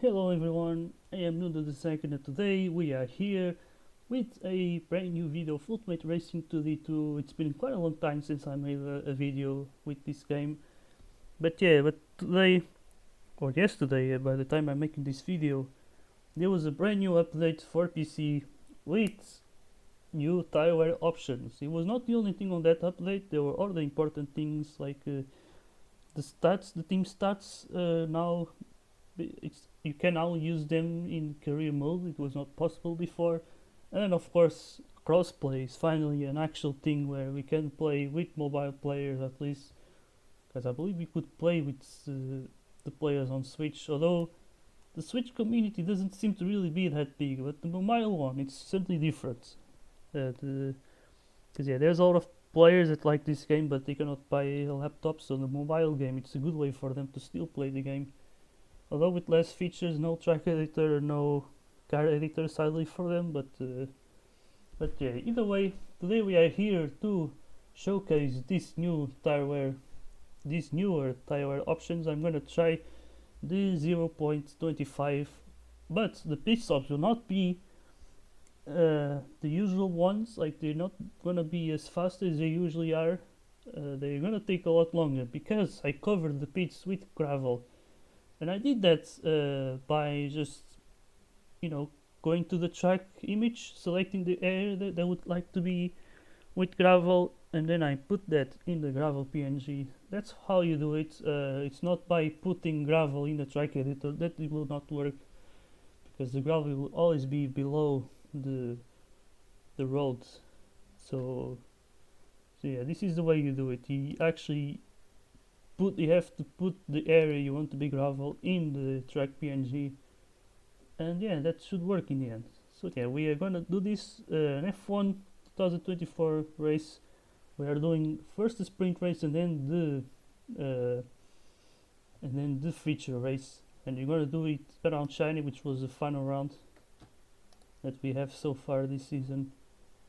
Hello everyone, I am Nuno the Second and today we are here with a brand new video of Ultimate Racing 2D2. It's been quite a long time since I made a video with this game. But today, or yesterday by the time I'm making this video, there was a brand new update for PC with new tyre options. It was not the only thing on that update, there were other important things like the stats, the team stats now you can now use them in career mode. It was not possible before, and of course, crossplay is finally an actual thing where we can play with mobile players at least. Because I believe we could play with the players on Switch, although the Switch community doesn't seem to really be that big, but the mobile one it's certainly different. Because there's a lot of players that like this game, but they cannot buy a laptop, so the mobile game it's a good way for them to still play the game. Although with less features, no track editor, no car editor sadly for them, but yeah, either way, today we are here to showcase this new these newer tire options. I'm gonna try the 0.25, but the pit stops will not be the usual ones, like they're not gonna be as fast as they usually are. They're gonna take a lot longer because I covered the pits with gravel. And I did that by just, going to the track image, selecting the area that I would like to be with gravel, and then I put that in the gravel PNG. That's how you do it. It's not by putting gravel in the track editor, that it will not work, because the gravel will always be below the road. So yeah, this is the way you do it. You have to put the area you want to be gravel in the track PNG, and yeah, that should work in the end. So yeah, we are gonna do this an F1 2024 race. We are doing first the sprint race and then the feature race, and we're gonna do it around China, which was the final round that we have so far this season.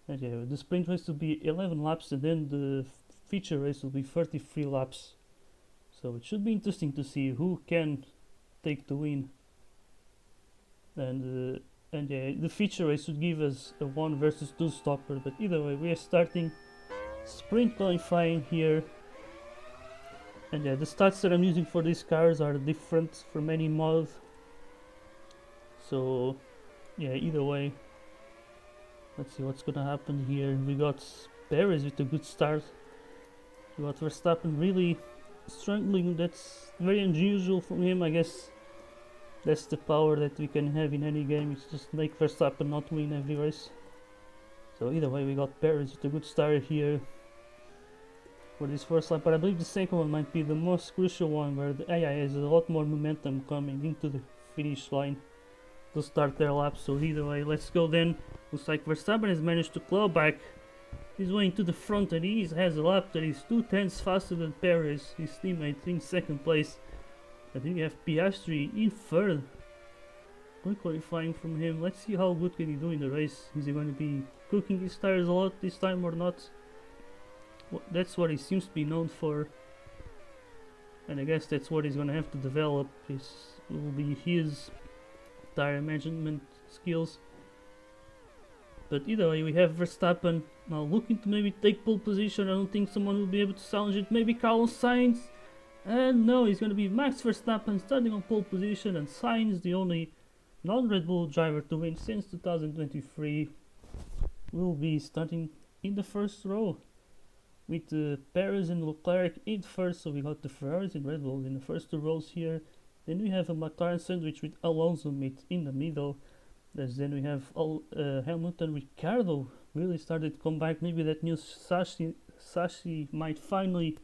And yeah, the sprint race will be 11 laps, and then the feature race will be 33 laps. So it should be interesting to see who can take the win. And yeah, the feature race would give us a 1 versus 2 stopper. But either way, we are starting sprint qualifying here. And yeah, the stats that I'm using for these cars are different from any mod. So yeah, either way, let's see what's gonna happen here. We got Perez with a good start. We got Verstappen really struggling. That's very unusual from him. I guess that's the power that we can have in any game. It's just make Verstappen not win every race. So either way, we got Perez with a good start here for this first lap, but I believe the second one might be the most crucial one, where the AI has a lot more momentum coming into the finish line to start their lap. So either way, let's go then. Looks like Verstappen has managed to claw back his way into the front, and he has a lap that is 2/10 faster than Perez, his teammate, in second place. I think we have Piastri in third. Good qualifying from him. Let's see how good can he do in the race. Is he going to be cooking his tires a lot this time or not? Well, that's what he seems to be known for, and I guess that's what he's going to have to develop. This will be his tire management skills. But either way, we have Verstappen now looking to maybe take pole position. I don't think someone will be able to challenge it. Maybe Carlos Sainz. And no, it's going to be Max Verstappen starting on pole position. And Sainz, the only non-Red Bull driver to win since 2023, will be starting in the first row. With Perez and Leclerc in first. So we got the Ferraris and Red Bull in the first two rows here. Then we have a McLaren sandwich with Alonso in the middle. Then we have Hamilton. Ricciardo really started to come back. Maybe that new Sashi might finally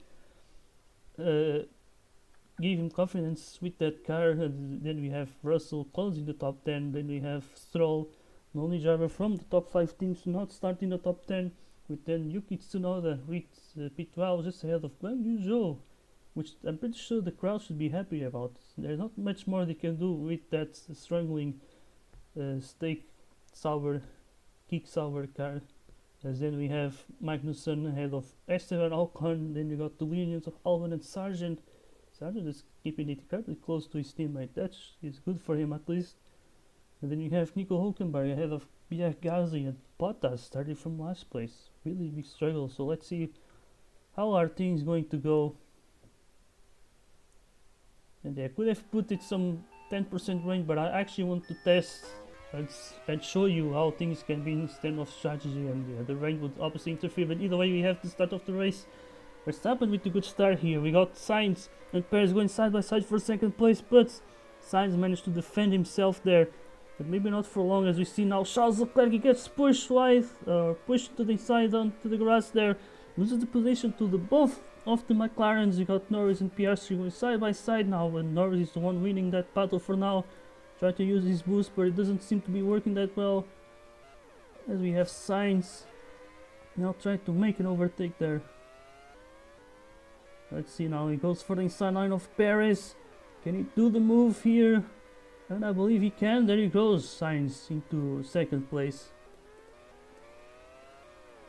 give him confidence with that car. And then we have Russell closing the top 10. Then we have Stroll, the only driver from the top 5 teams to not start in the top 10. With then Yuki Tsunoda with P12 just ahead of Guan Yu Zhou, which I'm pretty sure the crowd should be happy about. There's not much more they can do with that struggling kick sour car. As then we have Magnussen ahead of Esteban Ocon. Then you got the Williams of Albon and Sargent Sargent is keeping it incredibly close to his teammate. That is good for him at least. And then you have Nico Hulkenberg ahead of Pierre Gasly and Bottas starting from last place. Really big struggle. So let's see how are things going to go. And I could have put it some 10% range, but I actually want to test and show you how things can be instead of strategy, and yeah, the range would obviously interfere, but either way we have the start of the race. Verstappen with a good start here. We got Sainz and Perez going side by side for second place, but Sainz managed to defend himself there, but maybe not for long, as we see now Charles Leclerc, he gets pushed wide, pushed to the side onto the grass there, loses the position to the both of the McLarens. We got Norris and Piastri going side by side now, and Norris is the one winning that battle for now. Try to use his boost, but it doesn't seem to be working that well, as we have Sainz now trying to make an overtake there. Let's see now, he goes for the inside line of Perez. Can he do the move here? And I believe he can. There he goes, Sainz into second place.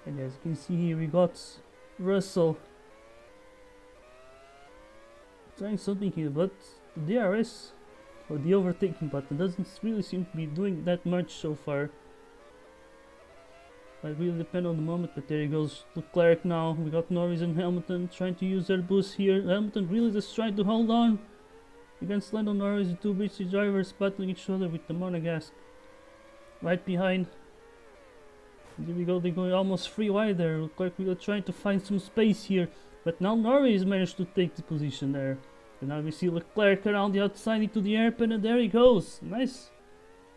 And as you can see here, we got Russell trying something here, but the DRS, or the overtaking button, doesn't really seem to be doing that much so far. Might really depend on the moment, but there he goes, Leclerc now. We got Norris and Hamilton trying to use their boost here. Hamilton really just trying to hold on against Lando Norris, the two British drivers battling each other with the monogas right behind. And here we go, they're going almost free wide there. Leclerc really trying to find some space here, but now Norris managed to take the position there. And now we see Leclerc around the outside into the airpin, and there he goes. Nice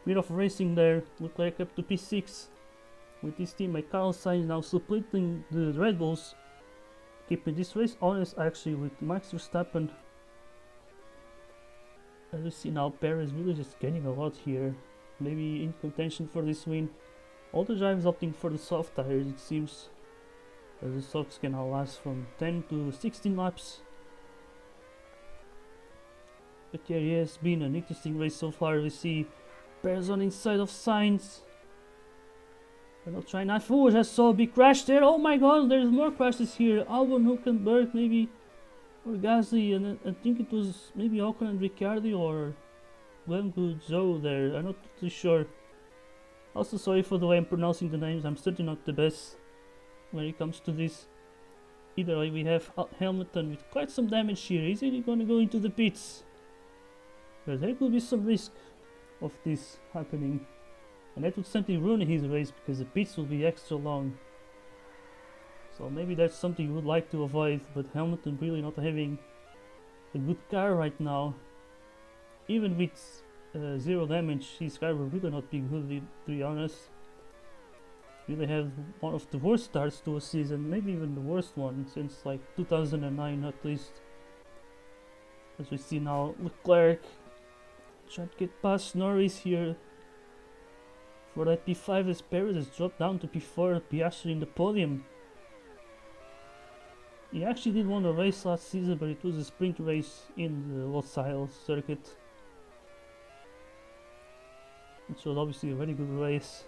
bit of racing there. Leclerc up to P6 with his teammate Carlos Sainz now splitting the Red Bulls, keeping this race honest actually with Max Verstappen. As we see now, Perez really just getting a lot here, maybe in contention for this win. All the drivers opting for the soft tires, it seems, as the softs can now last from 10 to 16 laps. But yeah, it has been an interesting race so far. We see Perez on inside of Sainz. I'm not trying not. Oh, I just saw a big crash there. Oh my god, there's more crashes here. Albon, Hulkenberg, maybe, or Gasly, and I think it was maybe Ocon and Ricciardo or Guangzhou there. I'm not too sure. Also, sorry for the way I'm pronouncing the names. I'm certainly not the best when it comes to this. Either way, we have Hamilton with quite some damage here. Is he going to go into the pits? But there could be some risk of this happening. And that would certainly ruin his race, because the pits will be extra long. So maybe that's something you would like to avoid, but Hamilton really not having a good car right now. Even with 0 damage, his car will really not be good, to be honest. Really had one of the worst starts to a season, maybe even the worst one since like 2009 at least. As we see now, Leclerc trying to get past Norris here. For that P5, as Perez has dropped down to P4, Piastri in the podium. He actually did win a race last season, but it was a sprint race in the Losail circuit. It was obviously a very good race.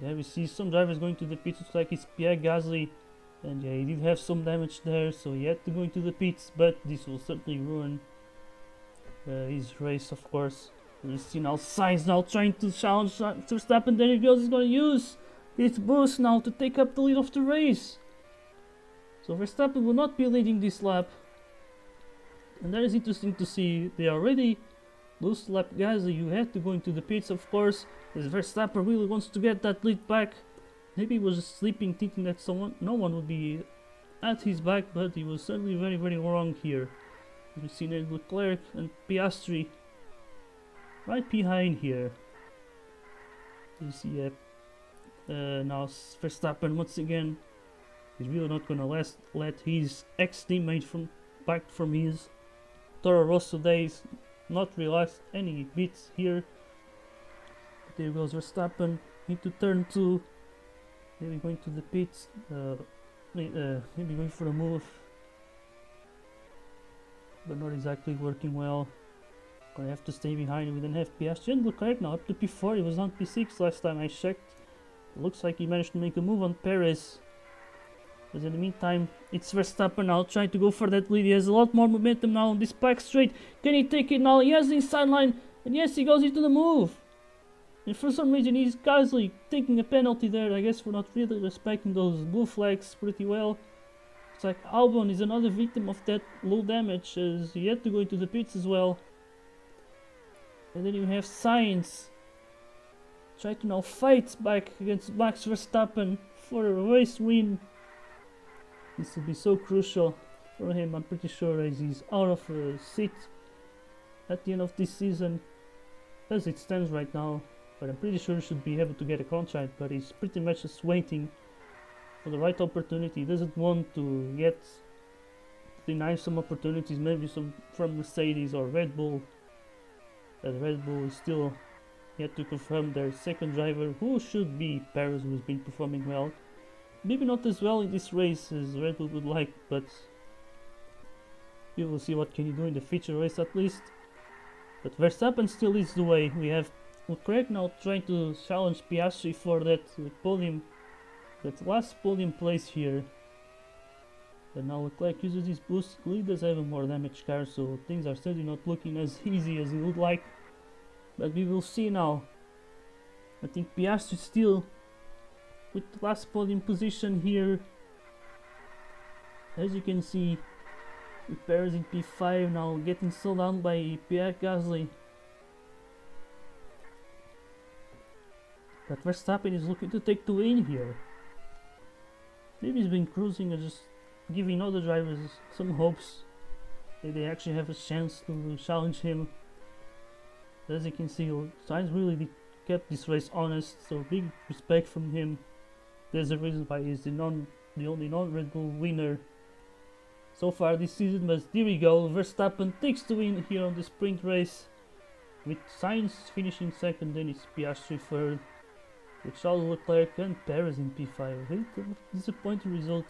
There we see some drivers going to the pits. Looks like it's Pierre Gasly, and yeah, he did have some damage there, so he had to go into the pits, but this will certainly ruin his race, of course. We see now Sainz now trying to challenge Verstappen. There he goes, he's going to use his boost now to take up the lead of the race. So Verstappen will not be leading this lap. And that is interesting to see. They already lose lap Gasly. You had to go into the pits, of course, as Verstappen really wants to get that lead back. Maybe he was just sleeping, thinking that no one would be at his back, but he was certainly very, very wrong here. We see Leclerc and Piastri right behind here. You see now Verstappen once again. He's really not gonna let his ex-teammate back from his Toro Rosso days not relax any bits here. But there goes Verstappen into turn 2. Maybe going to the pits. Maybe going for a move, but not exactly working well. Gonna have to stay behind. We then have Piastri and Leclerc now up to P4. He was on P6 last time I checked. Looks like he managed to make a move on Perez. Because in the meantime, it's Verstappen now trying to go for that lead. He has a lot more momentum now on this back straight. Can he take it now? He has the inside line. And yes, he goes into the move. And for some reason, he's Gasly taking a penalty there. I guess for not really respecting those blue flags pretty well. It's like Albon is another victim of that low damage, as he had to go into the pits as well. And then you have Sainz try to now fight back against Max Verstappen for a race win. This will be so crucial for him. I'm pretty sure as he's out of a seat at the end of this season as it stands right now. But I'm pretty sure he should be able to get a contract, but he's pretty much just waiting for the right opportunity. He doesn't want to get denied some opportunities, maybe some from Mercedes or Red Bull. As Red Bull is still yet to confirm their second driver, who should be Perez, who's been performing well. Maybe not as well in this race as Red Bull would like, but we will see what can he do in the feature race at least. But Verstappen still leads the way. We have Leclerc now trying to challenge Piastri for that podium, that last podium place here. But now Leclerc uses his boost. He does have a more damaged car, so things are certainly not looking as easy as he would like. But we will see now. I think Piastri still with the last podium position here. As you can see, with Perez in P5 now getting slowed down by Pierre Gasly. But Verstappen is looking to take the win here. Maybe he's been cruising and just giving other drivers some hopes that they actually have a chance to challenge him. As you can see, Sainz really kept this race honest, so big respect from him. There's a reason why he's the only non-Red Bull winner so far this season. But there we go, Verstappen takes the win here on the sprint race, with Sainz finishing second, then it's Piastri third, with Charles Leclerc and Perez in P5. Really disappointing result,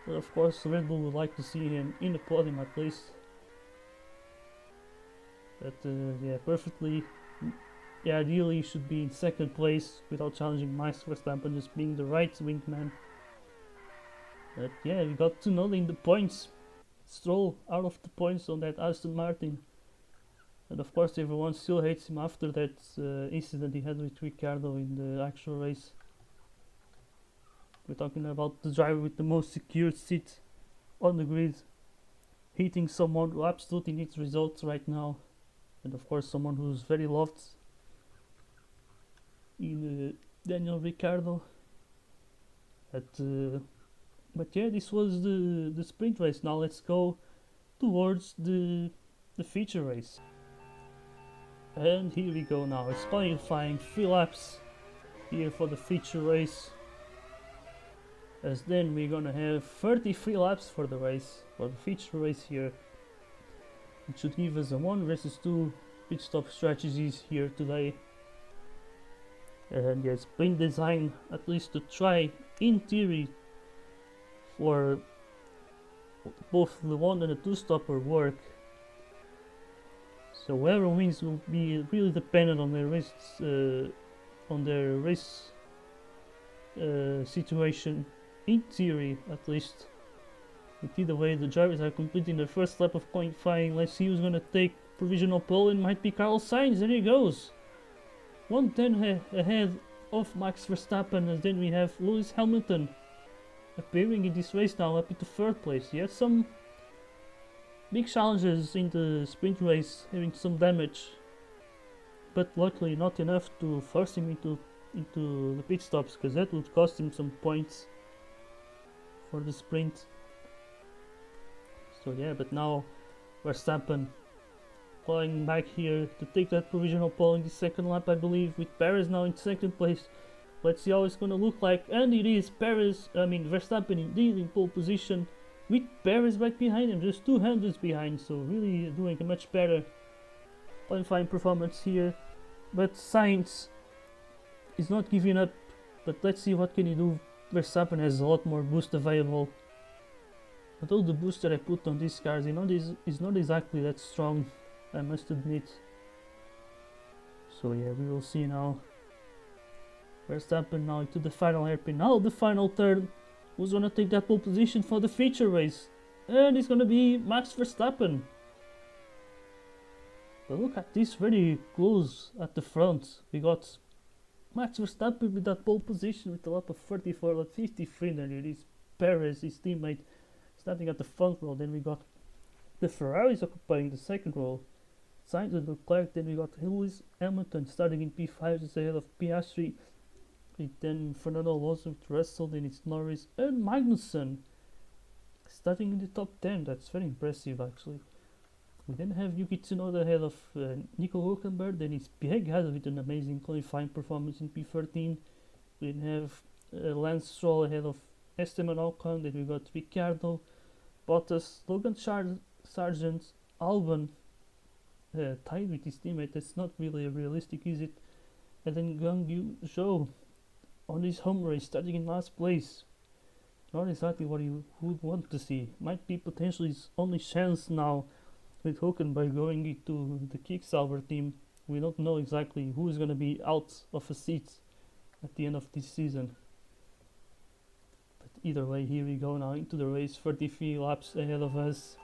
but of course Red Bull would like to see him in the podium at least. But yeah, perfectly. Yeah, ideally he should be in second place without challenging Max Verstappen, just being the right wingman. But yeah, we got 2-0 in the points. Stroll out of the points on that Aston Martin. And of course everyone still hates him after that incident he had with Ricciardo in the actual race. We're talking about the driver with the most secured seat on the grid, hitting someone who absolutely needs results right now. And of course someone who's very loved in Daniel Ricciardo. But yeah, this was the sprint race. Now let's go towards the feature race. And here we go now. It's qualifying 3 laps here for the feature race. As then we're gonna have 33 laps for the race, for the feature race here. It should give us a 1 versus 2 pit stop strategies here today. And yeah, it's been designed at least to try, in theory, for both the 1 and the 2 stopper work. So whoever wins will be really dependent on their race situation, in theory at least. But either way, the drivers are completing their first lap of qualifying. Let's see who's gonna take provisional pole. It might be Carlos Sainz. There he goes, 110 ahead of Max Verstappen. And then we have Lewis Hamilton appearing in this race now, up into 3rd place. He had some big challenges in the sprint race, having some damage, but luckily not enough to force him into the pit stops, because that would cost him some points for the sprint. So yeah, but now Verstappen falling back here to take that provisional pole in the 2nd lap, I believe, with Perez now in 2nd place. Let's see how it's gonna look like, and it is Verstappen indeed in pole position, with Perez right behind him, just 2 hundredths behind, so really doing a much better qualifying performance here. But Sainz is not giving up, but let's see what can he do. Verstappen has a lot more boost available, although the boost that I put on these cars is not exactly that strong, I must admit. So yeah, we will see now. Verstappen now into the final hairpin, now the final turn, who's gonna take that pole position for the feature race? And it's gonna be Max Verstappen. But look at this, very close at the front. We got Max Verstappen with that pole position with a lap of 34, lap 53. And then it is Perez, his teammate, starting at the front row. Then we got the Ferraris occupying the second row. Sainz and Leclerc. Then we got Lewis Hamilton starting in P5 just ahead of Piastri. Then Fernando Alonso with Russell. Then it's Norris and Magnussen starting in the top 10. That's very impressive actually. We then have Yuki Tsunoda ahead of Nico Hülkenberg. Then it's Pierre Gasly with an amazing qualifying performance in P13. We then have Lance Stroll ahead of Esteban Ocon. Then we got Ricciardo, Bottas, Logan Sargent, Albon tied with his teammate. That's not really realistic, is it? And then Guang Yu Zhou on his home race starting in last place. Not exactly what you would want to see. Might be potentially his only chance now with Hülkenberg going into the Kicksauber team. We don't know exactly who is going to be out of a seat at the end of this season. But either way, here we go now into the race, 33 laps ahead of us.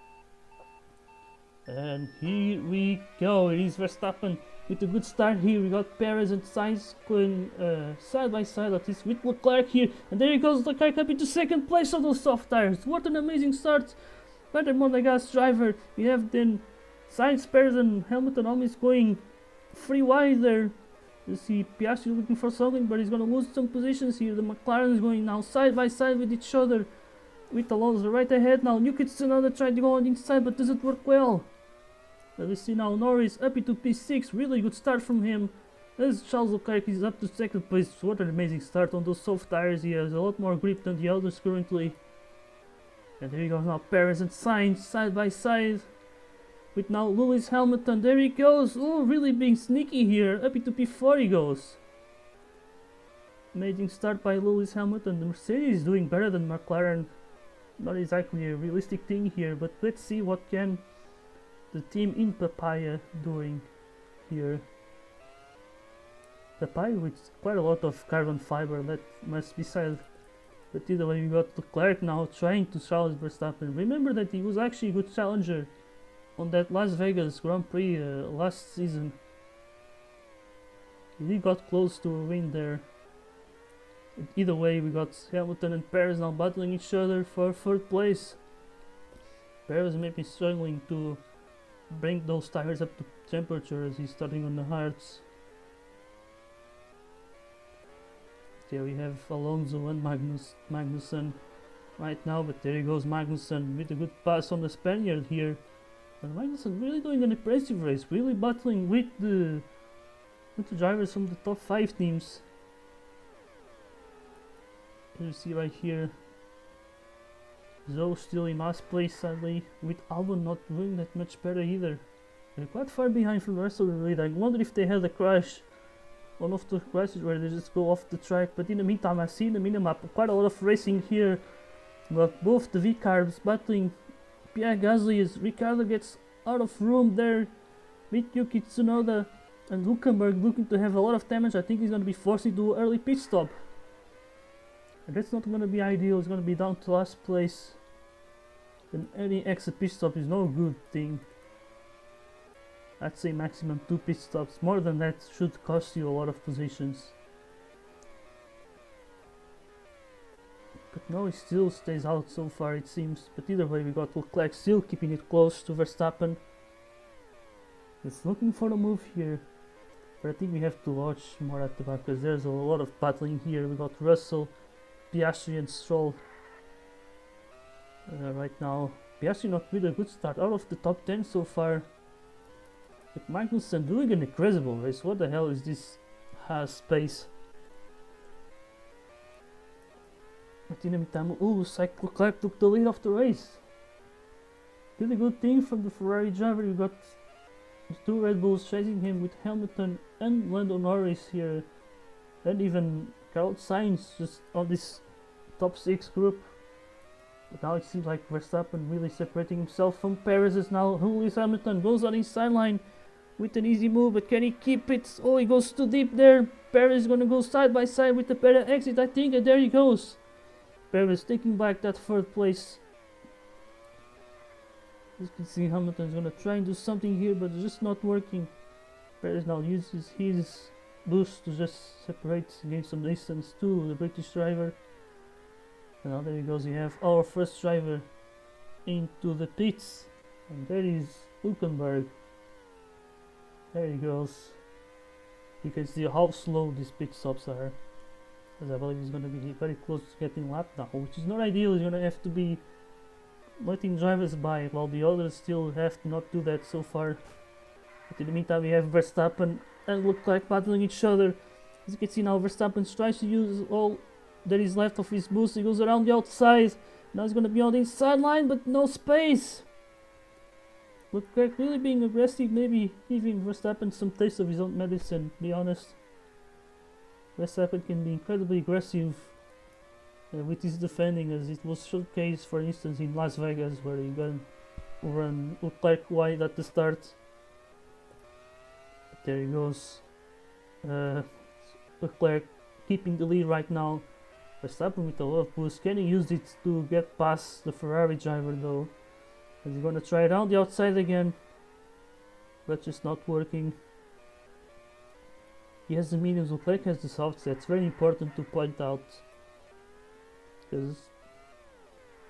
And here we go, it is Verstappen with a good start here. We got Perez and Sainz going side by side, at least with Leclerc here. And there he goes, Leclerc up into second place on those soft tires. What an amazing start by the Monegasque driver. We have then Sainz, Perez and Hamilton almost going free wide there. You see Piastri looking for something, but he's going to lose some positions here. The McLaren is going now side by side with each other, with Alonso right ahead now. Yuki Tsunoda tried to go on the inside, but doesn't work well. We see now Norris up into P6, really good start from him. As Charles Leclerc is up to second place. What an amazing start on those soft tires. He has a lot more grip than the others currently. And there he goes now, Perez and Sainz side by side. With now Lewis Hamilton, there he goes. Oh, really being sneaky here, up into P4 he goes. Amazing start by Lewis Hamilton. The Mercedes is doing better than McLaren. Not exactly a realistic thing here, but let's see what can the team in Papaya doing here. Papaya with quite a lot of carbon fiber, that must be said. But either way, we got Leclerc now trying to challenge Verstappen. Remember that he was actually a good challenger on that Las Vegas Grand Prix last season. He got close to a win there. But either way, we got Hamilton and Perez now battling each other for third place. Perez may be struggling to bring those tires up to temperature as he's starting on the hards. There we have Alonso and Magnussen right now, but there he goes Magnussen with a good pass on the Spaniard here. And Magnussen really doing an impressive race, really battling with the drivers from the top 5 teams. You see right here, Zhou still in last place sadly, with Albon not doing that much better either. They're quite far behind from the rest of the lead. I wonder if they had a crash. One of the crashes where they just go off the track. But in the meantime, I see in the minimap quite a lot of racing here. But both the V-carbs battling Pierre Gasly as Ricciardo gets out of room there with Yuki Tsunoda, and Hülkenberg looking to have a lot of damage. I think he's going to be forced to do an early pit stop. And that's not going to be ideal. It's going to be down to last place. And any extra pit stop is no good thing. I'd say maximum 2 pit stops. More than that should cost you a lot of positions. But no, he still stays out so far it seems. But either way, we got Leclerc still keeping it close to Verstappen. It's looking for a move here. But I think we have to watch more at the back because there's a lot of battling here. We got Russell, Piastri and Stroll. Right now, Piastri not with a good start, out of the top 10 so far. But Magnussen doing an incredible race. What the hell is this Haas pace? But in the meantime, Leclerc took the lead of the race. Really good thing from the Ferrari driver. We got the 2 Red Bulls chasing him with Hamilton and Lando Norris here. And even Carlos Sainz just on this top 6 group. But now it seems like Verstappen really separating himself from Perez as now Lewis Hamilton goes on his sideline with an easy move, but can he keep it? Oh, he goes too deep there. Perez is gonna go side by side with the better exit, I think, and there he goes. Perez taking back that third place. As you can see, Hamilton's gonna try and do something here, but it's just not working. Perez now uses his boost to just separate, gain some distance to the British driver. And now there he goes, we have our first driver into the pits. And there is Hülkenberg. There he goes. You can see how slow these pit stops are. As I believe he's going to be very close to getting lapped now, which is not ideal. He's going to have to be letting drivers by while the others still have to not do that so far. But in the meantime, we have Verstappen and Leclerc battling each other. As you can see now, Verstappen tries to use all that is left of his boost. He goes around the outside. Now he's going to be on the inside line, but no space. Leclerc really being aggressive, maybe giving Verstappen some taste of his own medicine, to be honest. Verstappen can be incredibly aggressive with his defending, as it was showcased, for instance, in Las Vegas, where he got run Leclerc wide at the start. But there he goes. Leclerc keeping the lead right now. Verstappen with a lot of boost. Can he use it to get past the Ferrari driver though? As he's gonna try it on the outside again, but just not working. He has the mediums, Leclerc has the softs. That's very important to point out, because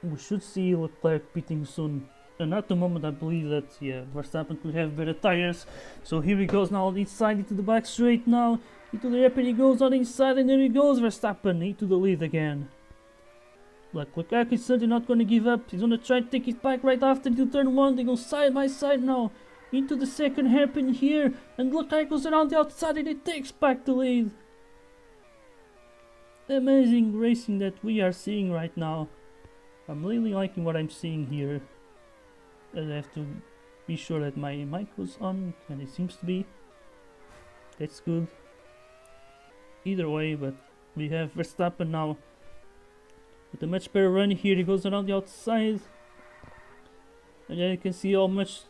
we should see Leclerc pitting soon. And at the moment I believe that, yeah, Verstappen could have better tires. So here he goes now on the inside into the back straight now. Into the hairpin he goes on the inside, and there he goes, Verstappen into the lead again. Like Leclerc is certainly not going to give up. He's going to try to take it back right after into turn 1. They go side by side now into the second hairpin here, and Leclerc goes around the outside and he takes back the lead. Amazing racing that we are seeing right now. I'm really liking what I'm seeing here. And I have to be sure that my mic was on, and it seems to be. That's good. Either way, but we have Verstappen now with a much better run here. He goes around the outside, and then you can see how much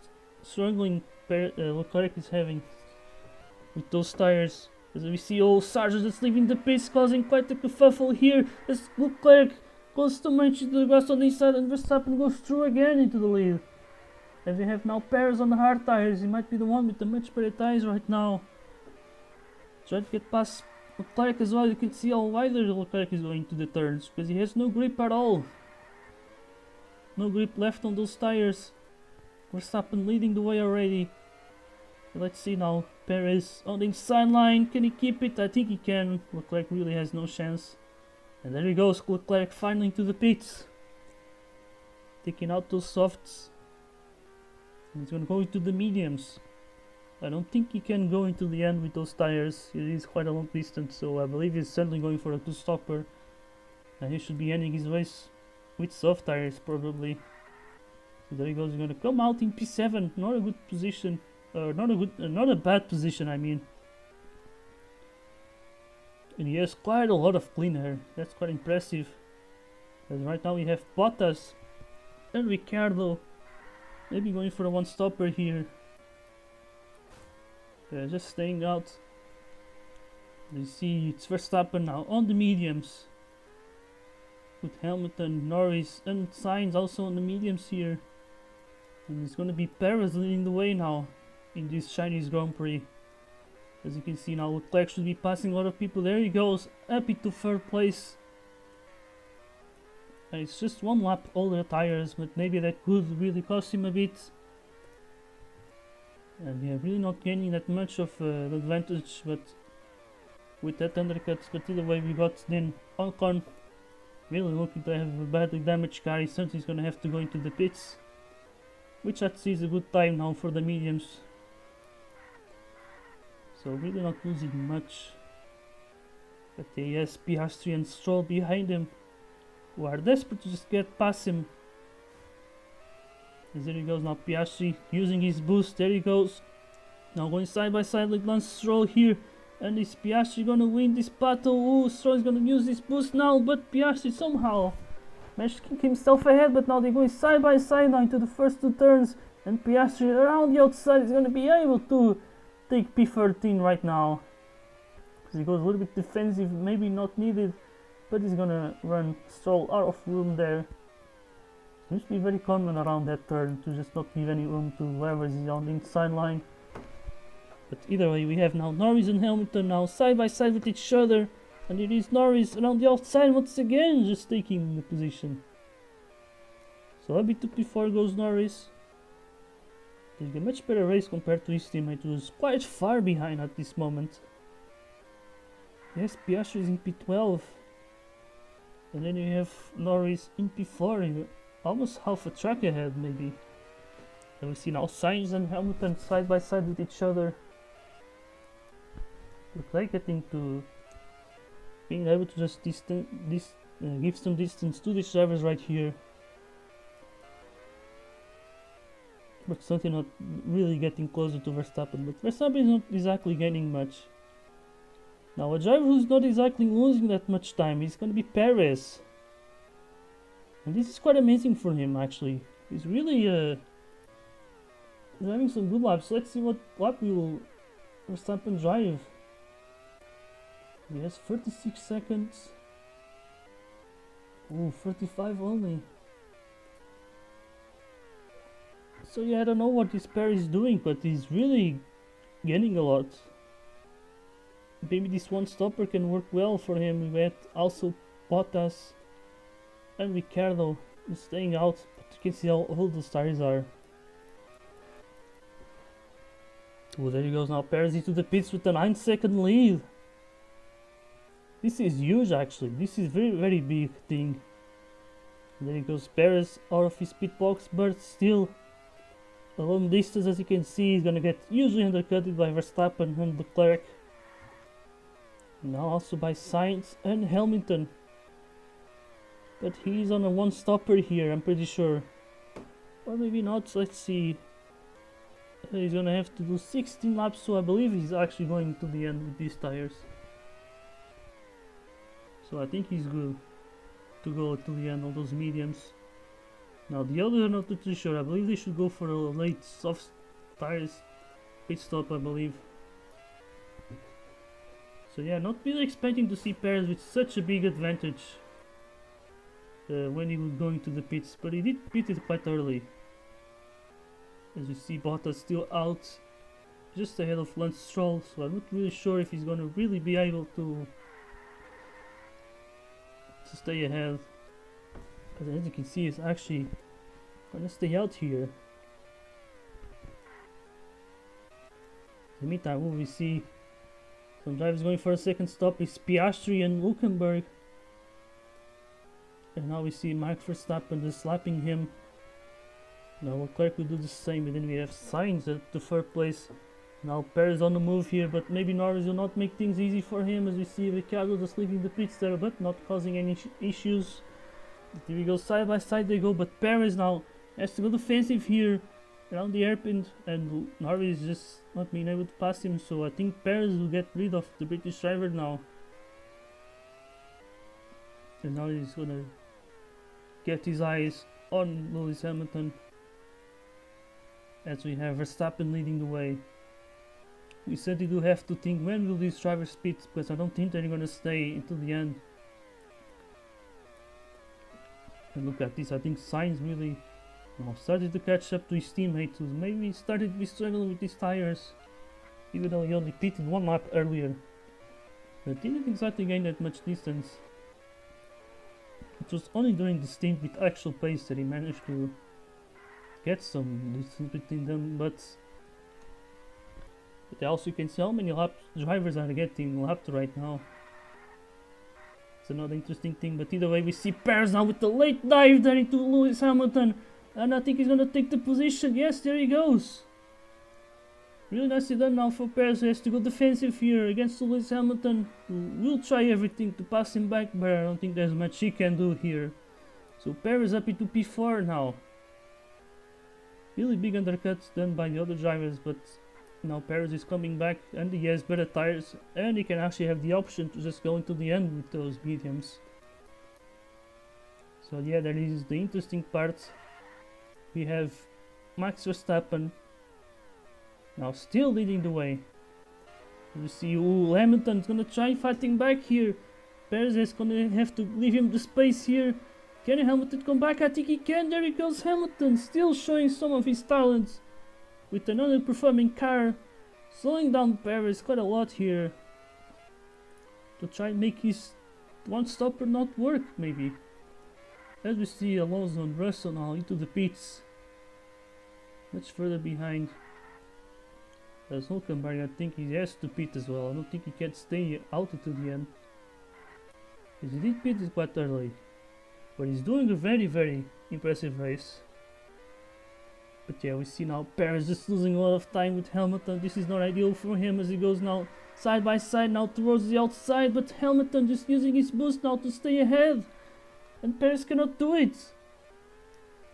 struggling Leclerc is having with those tires. As we see old Sargent that's leaving the pits, causing quite a kerfuffle here as Leclerc goes too much into the grass on the inside, and Verstappen goes through again into the lead. And we have now Perez on the hard tires. He might be the one with the much better tires right now. Try to get past Leclerc as well. You can see how wider Leclerc is going to the turns, because he has no grip at all. No grip left on those tires. Verstappen leading the way already. Let's see now. Perez on the inside line. Can he keep it? I think he can. Leclerc really has no chance. And there he goes. Leclerc finally to the pits. Taking out those softs. And he's going to go into the mediums. I don't think he can go into the end with those tires. It is quite a long distance, so I believe he's certainly going for a two-stopper. And he should be ending his race with soft tires, probably. So there he goes. He's going to come out in P7. Not a good position. Not a bad position, I mean. And he has quite a lot of clean air. That's quite impressive. Because right now we have Bottas and Ricciardo. Maybe going for a one-stopper here. Just staying out. You see it's Verstappen now on the mediums. With Hamilton, Norris and Sainz also on the mediums here. And it's going to be Perez leading the way now in this Chinese Grand Prix. As you can see now, Leclerc should be passing a lot of people. There he goes, up into third place. And it's just one lap older tires, but maybe that could really cost him a bit. And yeah, really not gaining that much of an advantage, but with that undercut. But either way, we got then Ocon really looking to have a badly damaged car. He certainly is going to have to go into the pits, which I'd see is a good time now for the mediums. So really not losing much. But yes, Piastri and Stroll behind him, who are desperate to just get past him. As there he goes now, Piastri using his boost. There he goes. Now going side by side with Lance Stroll here. And is Piastri gonna win this battle? Oh, Stroll is gonna use this boost now, but Piastri somehow managed to kick himself ahead. But now they're going side by side now into the first two turns. And Piastri around the outside is gonna be able to take P13 right now. Because he goes a little bit defensive, maybe not needed. but he's gonna run Stroll out of room there. Seems to be very common around that turn to just not leave any room to whoever is on the inside line. But either way, we have now Norris and Hamilton now side by side with each other, and it is Norris around the outside once again, just taking the position. So up to P4 goes Norris. Doing a much better race compared to his teammate, who is quite far behind at this moment. Yes, Piastri is in P12, and then you have Norris in P4, almost half a track ahead maybe. And we see now Sainz and Hamilton side by side with each other. Leclerc getting to being able to just give some distance to these drivers right here, but certainly not really getting closer to Verstappen. But Verstappen is not exactly gaining much. Now a driver who's not exactly losing that much time is going to be Perez, and this is quite amazing for him actually. He's really driving some good laps. Let's see what lap will Verstappen drive. He has 36 seconds. Ooh, 35 only. So yeah, I don't know what this pair is doing, but he's really gaining a lot. Maybe this one stopper can work well for him. We had also Bottas and Ricciardo staying out, but you can see how old those tires are. Oh, there he goes now. Perez into the pits with a 9-second lead. This is huge actually. This is very big thing. And there he goes, Perez out of his pit box, but still a long distance. As you can see, he's gonna get usually undercutted by Verstappen and Leclerc. Now also by Sainz and Hamilton. But he's on a one stopper here, I'm pretty sure. Or maybe not, let's see. He's gonna have to do 16 laps, so I believe he's actually going to the end with these tires. So I think he's good to go to the end of those mediums. Now the others are not too sure. I believe they should go for a late soft tires pit stop, I believe. So yeah, not really expecting to see Perez with such a big advantage when he was going to the pits, but he did pit it quite early. As you see, Bottas still out, just ahead of Lance Stroll, so I'm not really sure if he's going to really be able to stay ahead. Because as you can see, he's actually going to stay out here. In the meantime, what we see some drivers going for a second stop is Piastri and Hülkenberg. And now we see Max Verstappen just slapping him. Now Leclerc will do the same, and then we have Sainz at the third place. Now Perez on the move here, but maybe Norris will not make things easy for him, as we see Ricciardo just leaving the pits there, but not causing any issues. Here we go, side by side they go, but Perez now has to go defensive here around the hairpin, and Norris just not being able to pass him, so I think Perez will get rid of the British driver now. And now he's gonna get his eyes on Lewis Hamilton, as we have Verstappen leading the way. We certainly do have to think, when will these drivers pit, because I don't think they're gonna stay until the end. And look at this, I think Sainz really started to catch up to his teammates, who maybe started to be struggling with his tires, even though he only pitted one lap earlier. But didn't exactly gain that much distance. It was only during the stint with actual pace that he managed to get some distance between them, but also you can see how many lap drivers are getting lapped right now. It's another interesting thing, but either way we see Perez now with the late dive there into Lewis Hamilton, and I think he's gonna take the position. Yes, there he goes. Really nicely done now for Perez, who has to go defensive here against Lewis Hamilton, who will try everything to pass him back, but I don't think there's much he can do here. So Perez up into P4 now. Really big undercuts done by the other drivers, but now Perez is coming back and he has better tires, and he can actually have the option to just go into the end with those mediums. So yeah, that is the interesting part. We have Max Verstappen now still leading the way. You see, Hamilton's gonna try fighting back here. Perez is gonna have to leave him the space here. Can Hamilton come back? I think he can. There he goes, Hamilton, still showing some of his talents with an underperforming car, slowing down Perez quite a lot here to try and make his one stopper not work, maybe. As we see Alonso and Russell now into the pits, much further behind. As Hulkenberg, I think he has to pit as well. I don't think he can stay out until the end. Because he did pit quite early. But he's doing a very impressive race. But yeah, we see now Perez just losing a lot of time with Hamilton. This is not ideal for him as he goes now side by side now towards the outside. But Hamilton just using his boost now to stay ahead. And Perez cannot do it.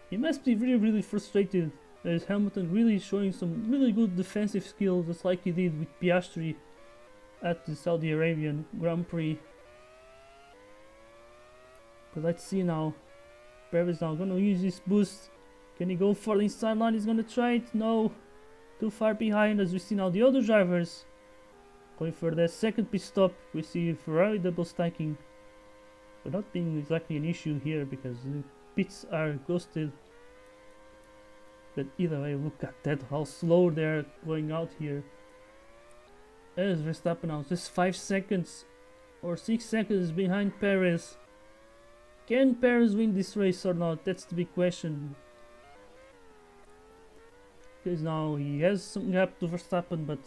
He must be really frustrated. As Hamilton really showing some really good defensive skills, just like he did with Piastri at the Saudi Arabian Grand Prix. But let's see now. Perez now gonna use his boost. Can he go for the inside line? He's gonna try it. No. Too far behind, as we see now the other drivers going for their second pit stop. We see Ferrari double stacking. But not being exactly an issue here because the pits are ghosted. But either way, look at that, how slow they're going out here. As Verstappen now just 5 seconds or 6 seconds behind Perez. Can Perez win this race or not? That's the big question. Because now he has some gap to Verstappen, but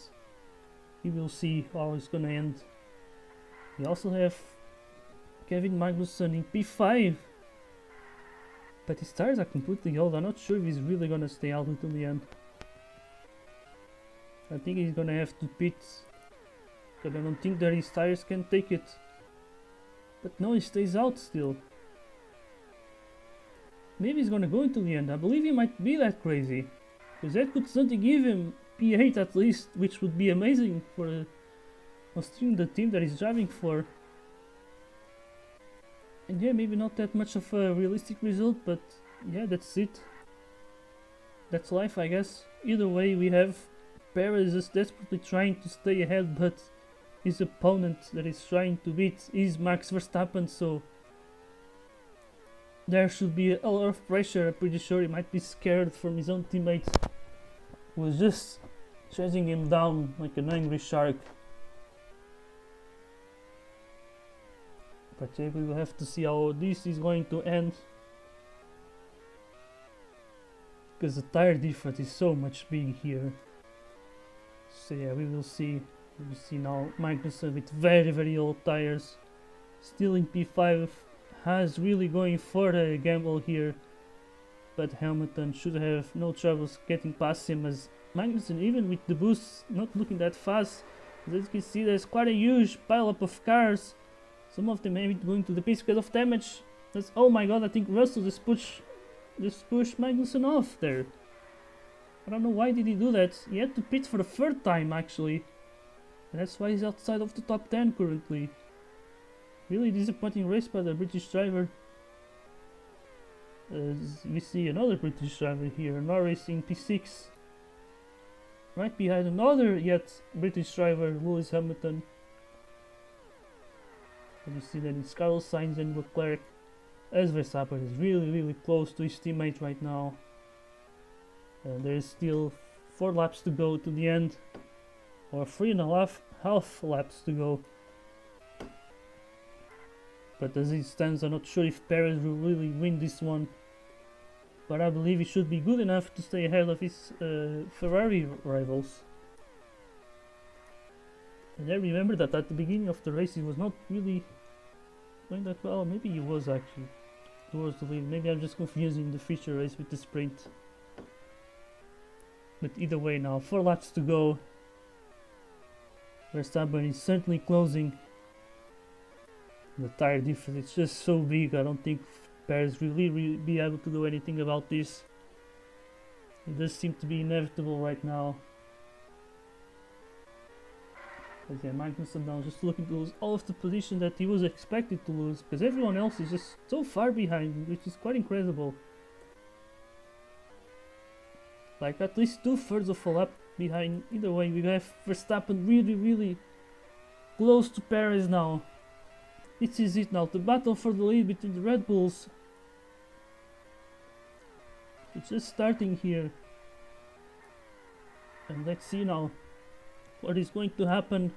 we will see how it's gonna end. We also have Kevin Magnussen in P5. But his tires are completely old. I'm not sure if he's really gonna stay out until the end. I think he's gonna have to pit. Because I don't think that his tires can take it. But no, he stays out still. Maybe he's gonna go until the end. I believe he might be that crazy. Because that could certainly give him P8 at least, which would be amazing for considering the team that he's driving for. And yeah, maybe not that much of a realistic result, but yeah, that's it. That's life, I guess. Either way, we have Perez is desperately trying to stay ahead, but his opponent that is trying to beat is Max Verstappen, so there should be a lot of pressure. I'm pretty sure he might be scared from his own teammate, who was just chasing him down like an angry shark. But yeah, we will have to see how this is going to end. Because the tire difference is so much big here. So yeah, we will see. We see now Magnussen with very old tires. Still in P5. Haas really going for the gamble here. But Hamilton should have no troubles getting past him, as Magnussen, even with the boost, not looking that fast. As you can see, there's quite a huge pileup of cars. Some of them maybe going to the pits because of damage. That's, oh my god, I think Russell just pushed Magnussen off there. I don't know why did he do that. He had to pit for the third time actually. And that's why he's outside of the top 10 currently. Really disappointing race by the British driver. As we see another British driver here, Norris in P6. Right behind another yet British driver, Lewis Hamilton. And you see that it's Carlos Sainz and Leclerc, as Verstappen is really close to his teammate right now. There is still 4 laps to go to the end, or 3.5 laps to go. But as it stands, I'm not sure if Perez will really win this one. But I believe he should be good enough to stay ahead of his Ferrari rivals. And I remember that at the beginning of the race he was not really going that well. Maybe he was actually towards the lead. Maybe I'm just confusing the feature race with the sprint. But either way now, 4 laps to go. Verstappen is certainly closing. The tire difference is just so big. I don't think Perez will really be able to do anything about this. It does seem to be inevitable right now. As yeah, Magnussen now just looking to lose all of the position that he was expected to lose, because everyone else is just so far behind, which is quite incredible. Like at least 2/3 of a lap behind. Either way, we have Verstappen really close to Perez now. This is it now, the battle for the lead between the Red Bulls. It's just starting here. And let's see now what is going to happen.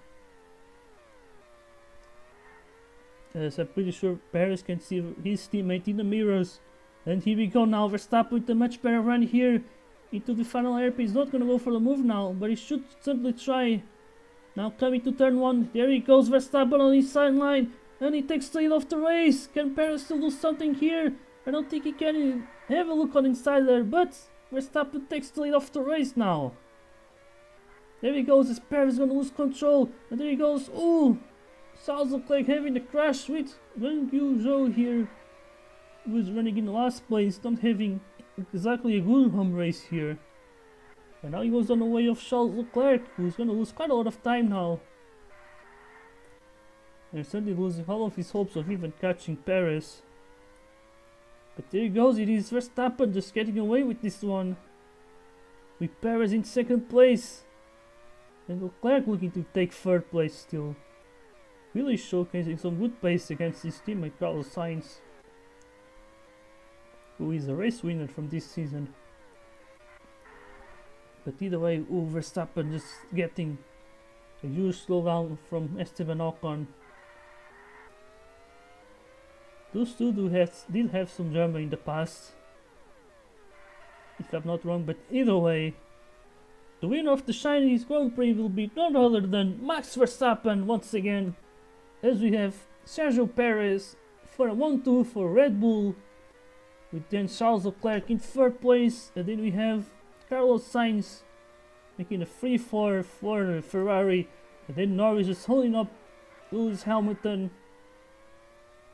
As I'm pretty sure Perez can see his teammate in the mirrors. And here we go now, Verstappen with a much better run here into the final hairpin. He's not gonna go for the move now, but he should certainly try. Now coming to turn 1, there he goes, Verstappen on his sideline. And he takes the lead of the race. Can Perez still do something here? I don't think he can. Have a look on inside there, but Verstappen takes the lead of the race now. There he goes, as Perez gonna lose control. And there he goes, ooh! Sounds like having a crash with Guan Yu Zhou here, who is running in last place, not having exactly a good home race here. And now he was on the way of Charles Leclerc, who's gonna lose quite a lot of time now. And certainly losing all of his hopes of even catching Perez. But there he goes, it is Verstappen just getting away with this one. With Perez in second place. And Leclerc looking to take third place still. Really showcasing some good pace against his teammate Carlos Sainz, who is a race winner from this season. But either way, Verstappen just getting a huge slowdown from Esteban Ocon. Those two did have some drama in the past, if I'm not wrong, but either way, the winner of the Chinese Grand Prix will be none other than Max Verstappen once again, as we have Sergio Perez for a 1-2 for Red Bull, with then Charles Leclerc in third place, and then we have Carlos Sainz making a 3-4 for Ferrari, and then Norris just holding up Lewis Hamilton.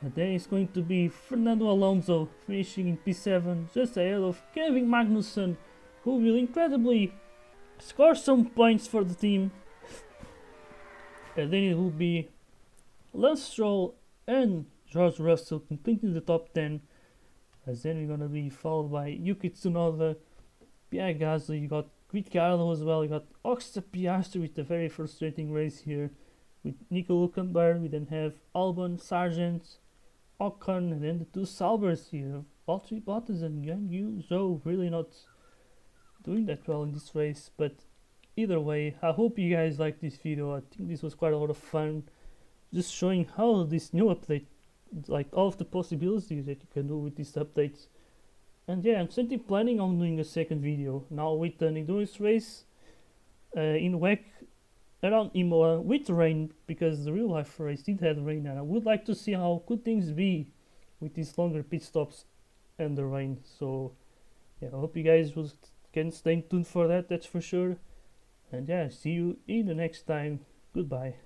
And then it's going to be Fernando Alonso finishing in P7, just ahead of Kevin Magnussen, who will incredibly score some points for the team. And then it will be Lance Stroll and George Russell completing the top 10. As then we're gonna be followed by Yuki Tsunoda, Pierre Gasly, you got Ricciardo as well, you got Oscar Piastri with a very frustrating race here. With Nico Hülkenberg, we then have Albon, Sargent, Ocon, and then the two Saubers here, Valtteri Bottas and Guan Yu Zhou, really not doing that well in this race. But either way, I hope you guys liked this video. I think this was quite a lot of fun, just showing how this new update, like all of the possibilities that you can do with this update. And yeah, I'm certainly planning on doing a second video now with an endurance race in WEC around Imola with rain, because the real life race did have rain, and I would like to see how could things be with these longer pit stops and the rain. So yeah, I hope you guys can stay tuned for that, that's for sure. And yeah, see you in the next time. Goodbye.